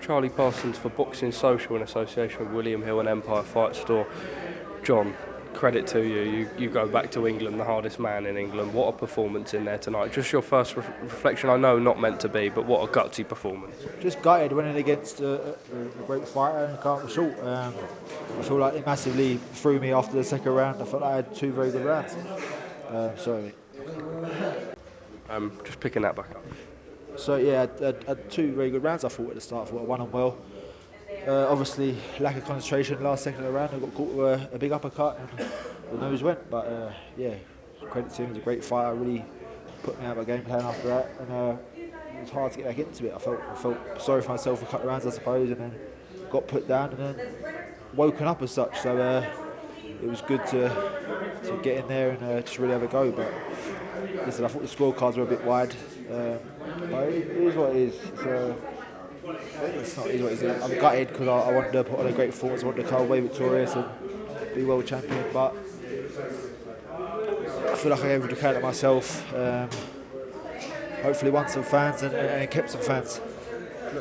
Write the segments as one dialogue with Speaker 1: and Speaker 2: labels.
Speaker 1: Charlie Parsons for Boxing Social in association with William Hill and Empire Fight Store. John, credit to you. You go back to England, the hardest man in England. What a performance in there tonight. Just your first reflection, I know not meant to be, but what a gutsy performance.
Speaker 2: Just gutted winning against a great fighter and can't be short. I feel like it massively threw me after the second round. I felt like I had two very good rounds. Sorry.
Speaker 1: Just picking that back up.
Speaker 2: So yeah, I had two very good rounds I thought at the start. I thought I won them well. Obviously, lack of concentration last second of the round. I got caught with a big uppercut and the nose went. But yeah, credit to him. He was a great fighter. Really put me out of my game plan after that. And it was hard to get back into it. I felt sorry for myself for a couple of rounds, I suppose, and then got put down and then woken up as such. So it was good to get in there and just really have a go. But listen, I thought the scorecards were a bit wide. But it is what it is. It's not, it is what it is. I'm gutted because I wanted to put on a great performance. I wanted to come away victorious and be world champion. But I feel like I gave it a count of myself. Hopefully won some fans and kept some fans.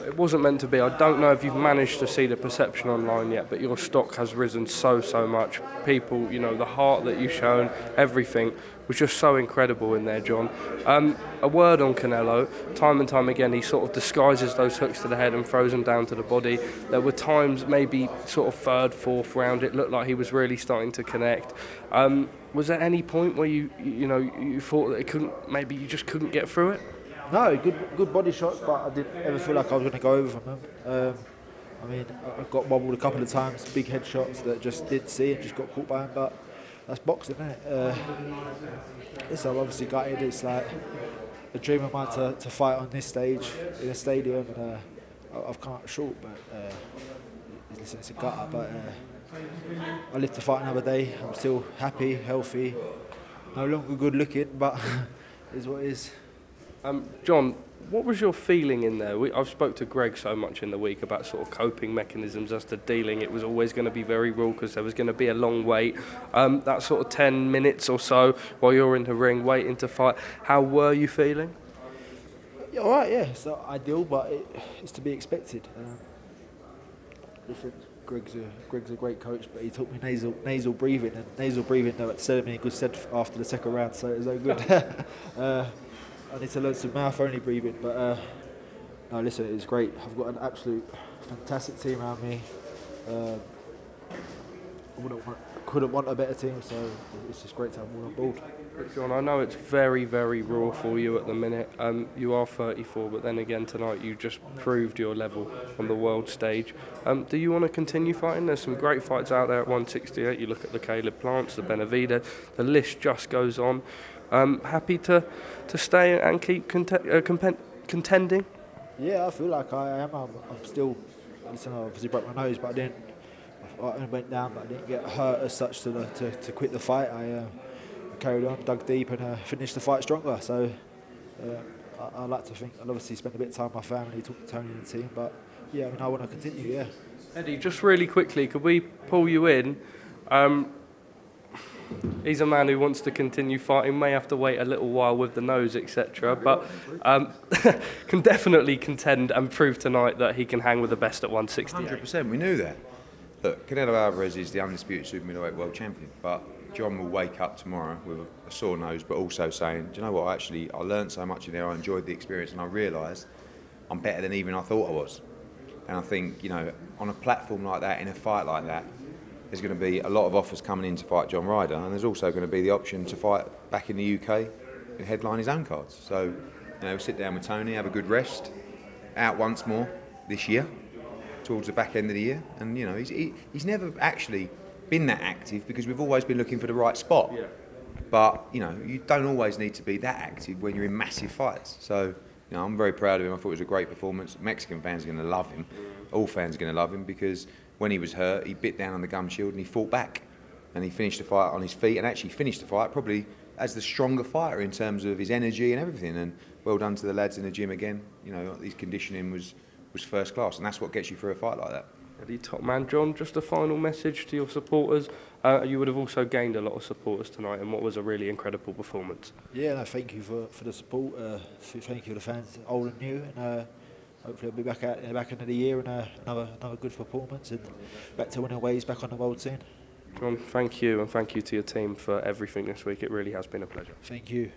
Speaker 1: It wasn't meant to be. I don't know if you've managed to see the perception online yet, but your stock has risen so much. People, you know, the heart that you've shown, everything was just so incredible in there, John. A word on Canelo. Time and time again, he sort of disguises those hooks to the head and throws them down to the body. There were times, maybe sort of third, fourth round, it looked like he was really starting to connect. Was there any point where you thought that maybe you just couldn't get through it?
Speaker 2: No, good body shots, but I didn't ever feel like I was going to go over from them. I mean, I got wobbled a couple of times, big head shots that just didn't see and just got caught by him, but that's boxing, isn't it? I'm obviously gutted. It's like a dream of mine to fight on this stage in a stadium, and I've come up short, but it's a gutter, but I live to fight another day. I'm still happy, healthy, no longer good looking, but it is what it is.
Speaker 1: John, what was your feeling in there? I've spoke to Greg so much in the week about sort of coping mechanisms as to dealing. It was always going to be very raw because there was going to be a long wait. That sort of 10 minutes or so while you're in the ring waiting to fight. How were you feeling?
Speaker 2: Yeah, all right, yeah. It's not ideal, but it's to be expected. Listen, Greg's a great coach, but he taught me nasal breathing, and nasal breathing set me in good stead after the second round, so it was no good. I need to learn some mouth-only breathing, but no, listen, it was great. I've got an absolute fantastic team around me. I couldn't want a better team, so it's just great to have them all on board.
Speaker 1: John, I know it's very raw for you at the minute. You are 34, but then again tonight you just proved your level on the world stage. Do you want to continue fighting? There's some great fights out there at 168. You look at the Caleb Plants, the Benavidez, the list just goes on. Happy to stay and keep contending?
Speaker 2: Yeah, I feel like I am. I'm still. Listen, I obviously broke my nose, but I went down, but I didn't get hurt as such to quit the fight. I carried on, dug deep, and finished the fight stronger. So I like to think I'll obviously spend a bit of time with my family, talk to Tony and the team. But yeah, I mean, I want to continue. Yeah.
Speaker 1: Eddie, just really quickly, could we pull you in? He's a man who wants to continue fighting, may have to wait a little while with the nose, etc. But can definitely contend and prove tonight that he can hang with the best at 168.
Speaker 3: 100%, we knew that. Look, Canelo Alvarez is the undisputed super-middleweight world champion, but John will wake up tomorrow with a sore nose, but also saying, do you know what, I learned so much in there, I enjoyed the experience, and I realised I'm better than even I thought I was. And I think, on a platform like that, in a fight like that, there's going to be a lot of offers coming in to fight John Ryder, and there's also going to be the option to fight back in the UK and headline his own cards. So, sit down with Tony, have a good rest, out once more this year, towards the back end of the year. And, he's never actually been that active because we've always been looking for the right spot. Yeah. But, you don't always need to be that active when you're in massive fights. So, I'm very proud of him. I thought it was a great performance. Mexican fans are going to love him. All fans are going to love him because when he was hurt, he bit down on the gum shield and he fought back. And he finished the fight on his feet and actually finished the fight probably as the stronger fighter in terms of his energy and everything. And well done to the lads in the gym again. His conditioning was first class, and that's what gets you through a fight like that.
Speaker 1: Eddie, top man. John, just a final message to your supporters. You would have also gained a lot of supporters tonight in what was a really incredible performance.
Speaker 2: Yeah, no, thank you for the support. Thank you to the fans, old and new, and hopefully I'll be back out in the back end of the year and another good performance and back to winning ways back on the world scene.
Speaker 1: John, thank you, and thank you to your team for everything this week. It really has been a pleasure.
Speaker 2: Thank you.